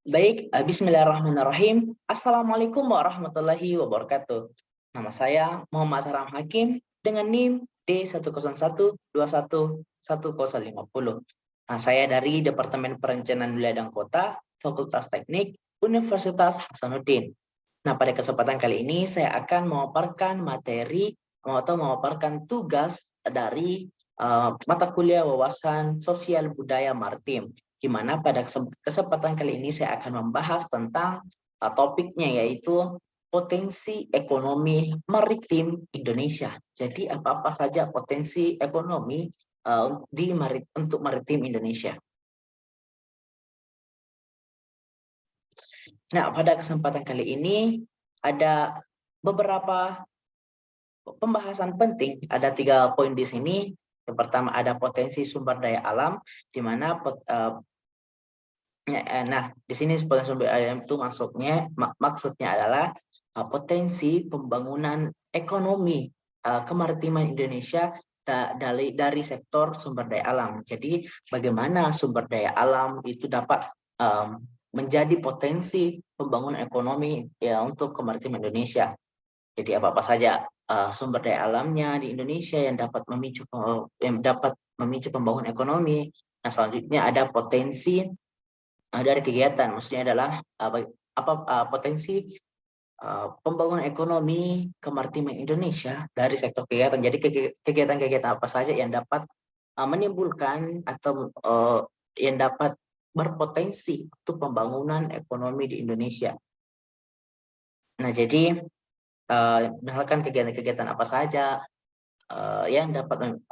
Baik, bismillahirrahmanirrahim. Assalamualaikum warahmatullahi wabarakatuh. Nama saya Muhammad Haram Hakim dengan NIM D101211050. Nah, saya dari Departemen Perencanaan Wilayah dan Kota, Fakultas Teknik, Universitas Hasanuddin. Nah, pada kesempatan kali ini saya akan memaparkan materi atau memaparkan tugas dari mata kuliah wawasan sosial budaya maritim, di mana pada kesempatan kali ini saya akan membahas tentang topiknya, yaitu potensi ekonomi maritim Indonesia. Jadi apa-apa saja potensi ekonomi untuk maritim Indonesia. Nah, pada kesempatan kali ini ada beberapa pembahasan penting. Ada 3 poin di sini. Yang pertama ada potensi sumber daya alam, di mana nah, di sini potensi sumber daya alam itu maksudnya adalah potensi pembangunan ekonomi kemaritiman Indonesia dari sektor sumber daya alam. Jadi bagaimana sumber daya alam itu dapat menjadi potensi pembangunan ekonomi ya untuk kemaritiman Indonesia. Jadi apa-apa saja sumber daya alamnya di Indonesia yang dapat memicu pembangunan ekonomi. Nah, selanjutnya ada potensi dari kegiatan, maksudnya adalah potensi pembangunan ekonomi kemaritiman Indonesia dari sektor kegiatan. Jadi kegiatan-kegiatan apa saja yang dapat menimbulkan atau yang dapat berpotensi untuk pembangunan ekonomi di Indonesia. Nah, jadi misalkan kegiatan-kegiatan apa saja yang dapat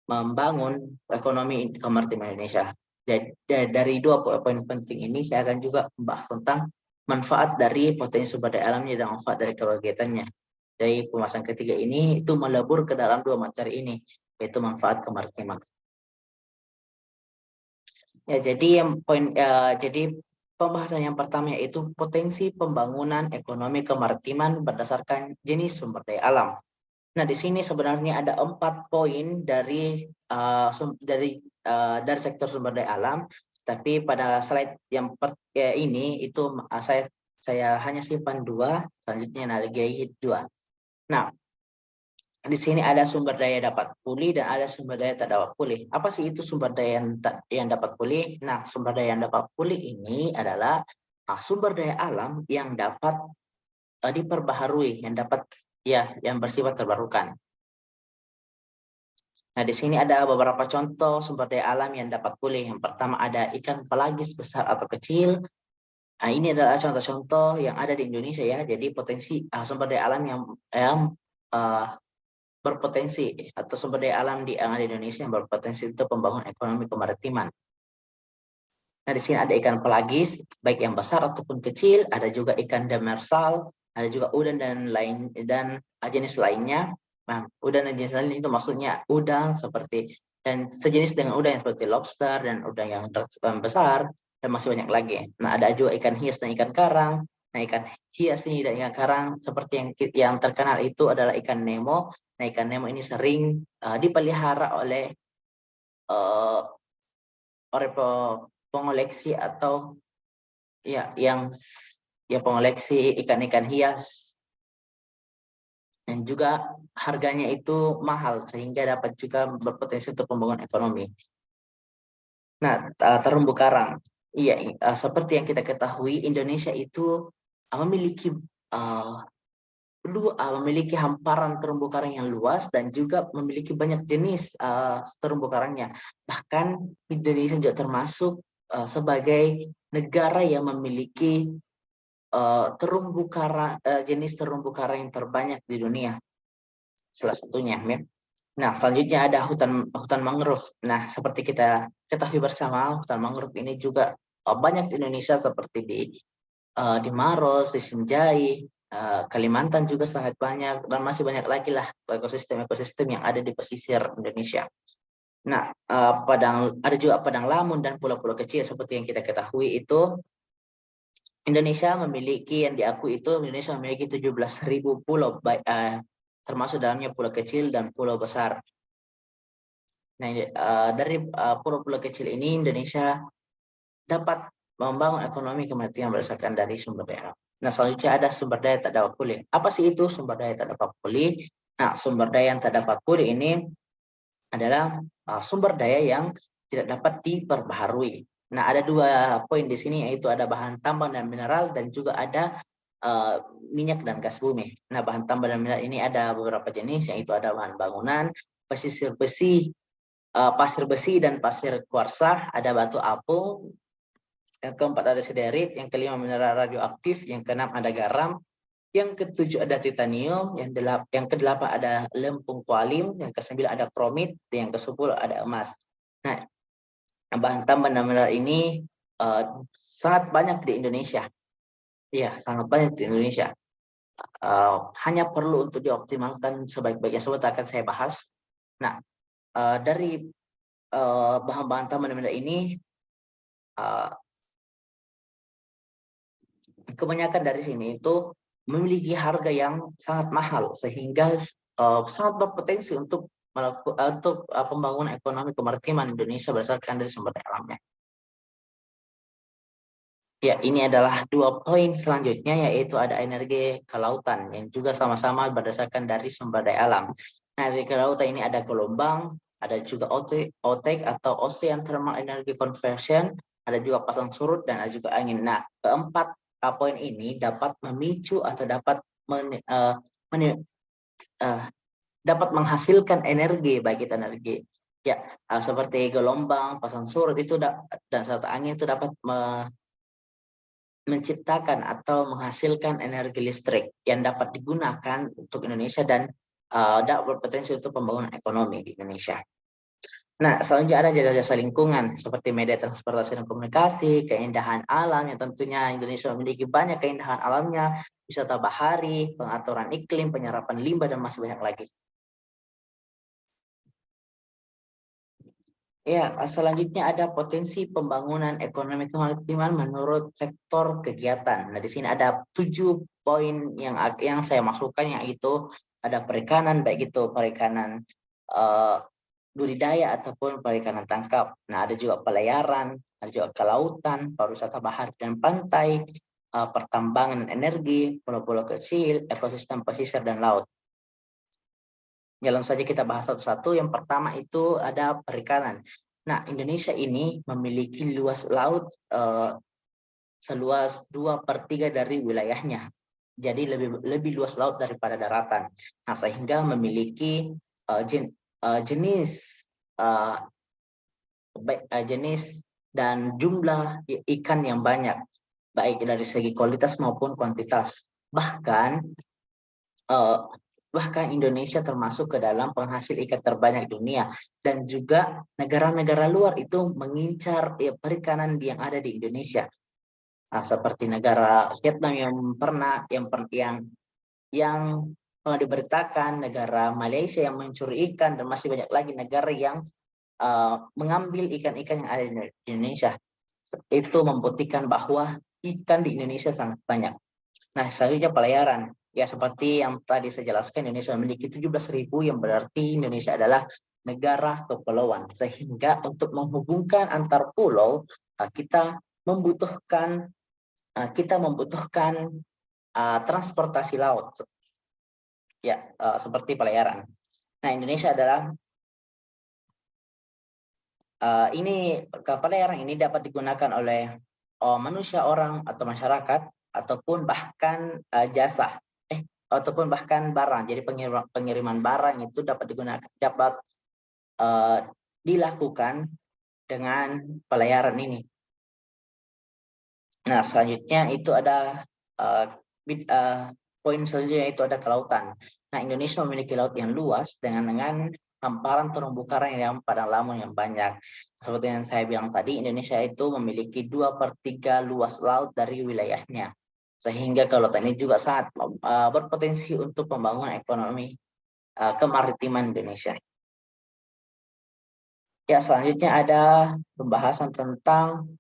membangun ekonomi kemaritiman Indonesia. Jadi dari 2 poin penting ini saya akan juga membahas tentang manfaat dari potensi sumber daya alamnya dan manfaat dari kegiatannya. Dari pembahasan ketiga ini itu melebur ke dalam 2 materi ini, yaitu manfaat kemaritiman. Ya, jadi pembahasan yang pertama yaitu potensi pembangunan ekonomi kemaritiman berdasarkan jenis sumber daya alam. Nah, di sini sebenarnya ada 4 poin dari sektor sumber daya alam, tapi pada slide yang ini itu saya hanya simpan 2, selanjutnya lagi 2. Nah, di sini ada sumber daya dapat pulih dan ada sumber daya tak dapat pulih. Apa sih itu sumber daya yang dapat pulih? Nah, sumber daya yang dapat pulih ini adalah sumber daya alam yang dapat diperbaharui, yang bersifat terbarukan. Nah, di sini ada beberapa contoh sumber daya alam yang dapat pulih. Yang pertama ada ikan pelagis besar atau kecil. Nah, ini adalah contoh-contoh yang ada di Indonesia ya. Jadi potensi sumber daya alam yang berpotensi atau sumber daya alam yang ada di Indonesia yang berpotensi untuk pembangunan ekonomi kemaritiman. Nah, di sini ada ikan pelagis, baik yang besar ataupun kecil. Ada juga ikan demersal, ada juga udang dan jenis lainnya. Nah, udang dan jenis lain itu maksudnya udang dan sejenis dengan udang yang seperti lobster dan udang yang besar, dan masih banyak lagi. Nah, ada juga ikan hias dan ikan karang. Nah, ikan hias ini dan ikan karang seperti yang terkenal itu adalah ikan Nemo. Nah, ikan Nemo ini sering dipelihara oleh pengoleksi atau pengoleksi ikan-ikan hias, dan juga harganya itu mahal sehingga dapat juga berpotensi untuk pembangunan ekonomi. Nah, terumbu karang. Iya, seperti yang kita ketahui Indonesia itu memiliki hamparan terumbu karang yang luas dan juga memiliki banyak jenis terumbu karangnya. Bahkan Indonesia juga termasuk sebagai negara yang memiliki jenis terumbu karang yang terbanyak di dunia, salah satunya ya. Nah, selanjutnya ada hutan mangrove. Nah, seperti kita ketahui bersama, hutan mangrove ini juga banyak di Indonesia, seperti di Maros, di Sinjai, Kalimantan juga sangat banyak, dan masih banyak lagi lah ekosistem yang ada di pesisir Indonesia. Nah, ada juga padang lamun dan pulau-pulau kecil. Seperti yang kita ketahui itu Indonesia memiliki 17.000 pulau, termasuk dalamnya pulau kecil dan pulau besar. Nah, dari pulau-pulau kecil ini Indonesia dapat membangun ekonomi kemaritiman berdasarkan dari sumber daya alam. Nah, selanjutnya ada sumber daya tak dapat pulih. Apa sih itu sumber daya tak dapat pulih? Nah, sumber daya yang tak dapat pulih ini adalah sumber daya yang tidak dapat diperbaharui. Nah, ada dua poin di sini, yaitu ada bahan tambang dan mineral dan juga ada minyak dan gas bumi. Nah, bahan tambang dan mineral ini ada beberapa jenis, yaitu ada bahan bangunan, pasir besi, dan pasir kuarsa, ada batu apung, yang keempat ada siderit, yang kelima mineral radioaktif, yang keenam ada garam, yang ketujuh ada titanium, yang kedelapan ada lempung kualim, yang kesembilan ada kromit, dan yang kesepuluh ada emas. Nah, bahan tambang dan mineral ini sangat banyak di Indonesia. Iya, sangat banyak di Indonesia. Hanya perlu untuk dioptimalkan sebaik-baiknya. Sebentar akan saya bahas. Nah, dari bahan-bahan tambang dan mineral ini, kebanyakan dari sini itu memiliki harga yang sangat mahal, sehingga sangat berpotensi untuk pembangunan ekonomi kemaritiman Indonesia berdasarkan dari sumber daya alamnya. Ya, ini adalah dua poin selanjutnya, yaitu ada energi kelautan yang juga sama-sama berdasarkan dari sumber daya alam. Nah, dari kelautan ini ada gelombang, ada juga OTEC atau Ocean Thermal Energy Conversion, ada juga pasang surut, dan ada juga angin. Nah, keempat poin ini dapat memicu atau dapat menghasilkan energi, baik itu energi ya seperti gelombang, pasang surut itu dan serta angin itu dapat menciptakan atau menghasilkan energi listrik yang dapat digunakan untuk Indonesia dan dapat berpotensi untuk pembangunan ekonomi di Indonesia. Nah, selanjutnya ada jasa-jasa lingkungan seperti media transportasi dan komunikasi, keindahan alam yang tentunya Indonesia memiliki banyak keindahan alamnya, wisata bahari, pengaturan iklim, penyerapan limbah, dan masih banyak lagi. Ya, selanjutnya ada potensi pembangunan ekonomi kemaritiman menurut sektor kegiatan. Nah, di sini ada 7 poin yang saya masukkan, yaitu ada perikanan, baik itu perikanan budidaya ataupun perikanan tangkap. Nah, ada juga pelayaran, ada juga kelautan, pariwisata bahari dan pantai, pertambangan dan energi, pulau-pulau kecil, ekosistem pesisir dan laut. Langsung saja kita bahas satu-satu. Yang pertama itu ada perikanan. Nah, Indonesia ini memiliki luas laut seluas 2/3 dari wilayahnya. Jadi lebih luas laut daripada daratan. Nah, sehingga memiliki jenis dan jumlah ikan yang banyak, baik dari segi kualitas maupun kuantitas. Bahkan Indonesia termasuk ke dalam penghasil ikan terbanyak dunia, dan juga negara-negara luar itu mengincar perikanan yang ada di Indonesia. Nah, seperti negara Vietnam yang pernah diberitakan, negara Malaysia yang mencuri ikan, dan masih banyak lagi negara yang mengambil ikan-ikan yang ada di Indonesia. Itu membuktikan bahwa ikan di Indonesia sangat banyak. Nah, selanjutnya pelayaran. Ya, seperti yang tadi saya jelaskan, Indonesia memiliki 17.000, yang berarti Indonesia adalah negara kepulauan. Sehingga untuk menghubungkan antar pulau, kita membutuhkan transportasi laut. Ya, seperti pelayaran. Nah, Indonesia adalah pelayaran ini dapat digunakan oleh manusia, orang, atau masyarakat, ataupun bahkan jasa. Ataupun bahkan barang. Jadi pengiriman barang itu dapat dilakukan dengan pelayaran ini. Nah, selanjutnya itu ada poin selanjutnya, itu ada kelautan. Nah, Indonesia memiliki laut yang luas dengan hamparan terumbu karang yang padang lamun yang banyak. Seperti yang saya bilang tadi, Indonesia itu memiliki 2/3 luas laut dari wilayahnya. Sehingga kelautan ini juga sangat berpotensi untuk pembangunan ekonomi kemaritiman Indonesia. Ya, selanjutnya ada pembahasan tentang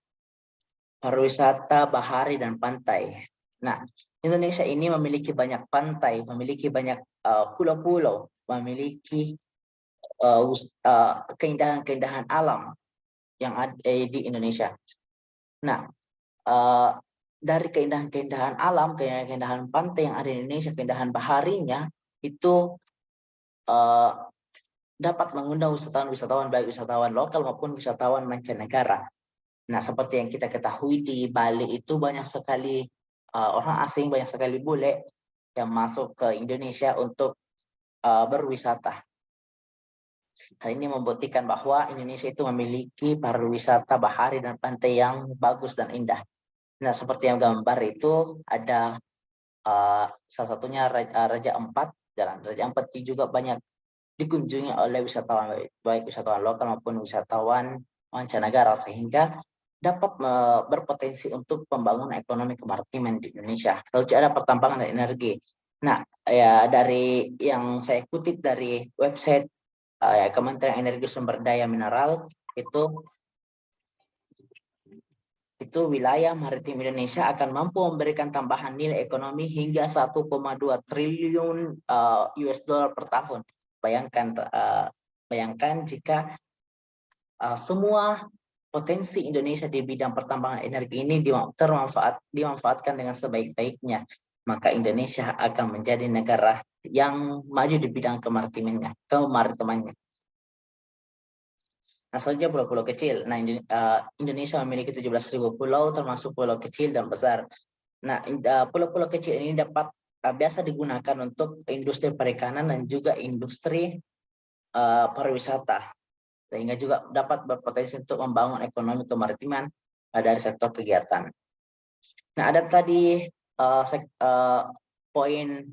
pariwisata bahari dan pantai. Nah, Indonesia ini memiliki banyak pantai, memiliki banyak pulau-pulau, memiliki keindahan-keindahan alam yang ada di Indonesia. Nah, dari keindahan-keindahan alam, keindahan pantai yang ada di Indonesia, keindahan baharinya itu dapat mengundang wisatawan-wisatawan, baik wisatawan lokal maupun wisatawan mancanegara. Nah, seperti yang kita ketahui di Bali itu banyak sekali orang asing, banyak sekali bule yang masuk ke Indonesia untuk berwisata. Hal ini membuktikan bahwa Indonesia itu memiliki pariwisata bahari dan pantai yang bagus dan indah. Nah, seperti yang gambar itu ada salah satunya Raja Ampat, Jalan Raja Ampat juga banyak dikunjungi oleh wisatawan, baik wisatawan lokal maupun wisatawan mancanegara, sehingga dapat berpotensi untuk pembangunan ekonomi kemaritiman di Indonesia. Lalu juga ada pertambangan dan energi. Nah, ya dari yang saya kutip dari website Kementerian Energi Sumber Daya Mineral itu wilayah maritim Indonesia akan mampu memberikan tambahan nilai ekonomi hingga 1,2 triliun US dollar per tahun. Bayangkan jika semua potensi Indonesia di bidang pertambangan energi ini dimanfaatkan dengan sebaik-baiknya, maka Indonesia akan menjadi negara yang maju di bidang kemaritimannya. Nah, selanjutnya pulau-pulau kecil. Nah, Indonesia memiliki 17.000 pulau, termasuk pulau kecil dan besar. Nah, pulau-pulau kecil ini dapat biasa digunakan untuk industri perikanan dan juga industri pariwisata, sehingga juga dapat berpotensi untuk membangun ekonomi kemaritiman dari sektor kegiatan. Nah, ada tadi poin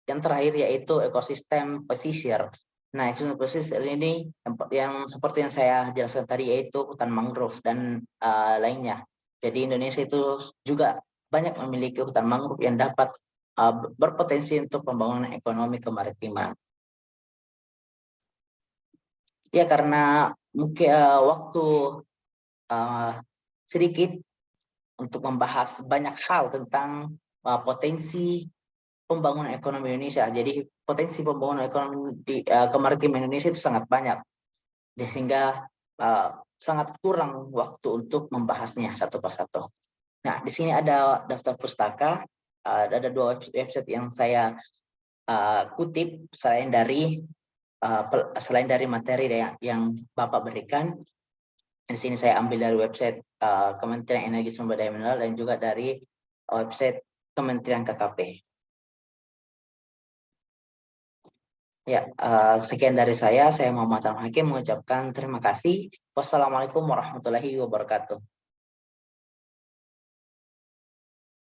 yang terakhir, yaitu ekosistem pesisir. Nah, ekosistem pesisir ini yang seperti yang saya jelaskan tadi, yaitu hutan mangrove dan lainnya. Jadi Indonesia itu juga banyak memiliki hutan mangrove yang dapat berpotensi untuk pembangunan ekonomi kemaritiman. Ya, karena mungkin waktu sedikit untuk membahas banyak hal tentang potensi pembangunan ekonomi Indonesia. Jadi potensi pembangunan ekonomi di kemaritiman Indonesia itu sangat banyak, sehingga sangat kurang waktu untuk membahasnya satu persatu. Nah, di sini ada daftar pustaka, ada 2 website yang saya kutip selain dari materi yang Bapak berikan. Di sini saya ambil dari website Kementerian Energi Sumber Daya Mineral dan juga dari website Kementerian KKP. Ya, sekian dari saya. Saya Muhammad Hakim mengucapkan terima kasih. Wassalamualaikum warahmatullahi wabarakatuh.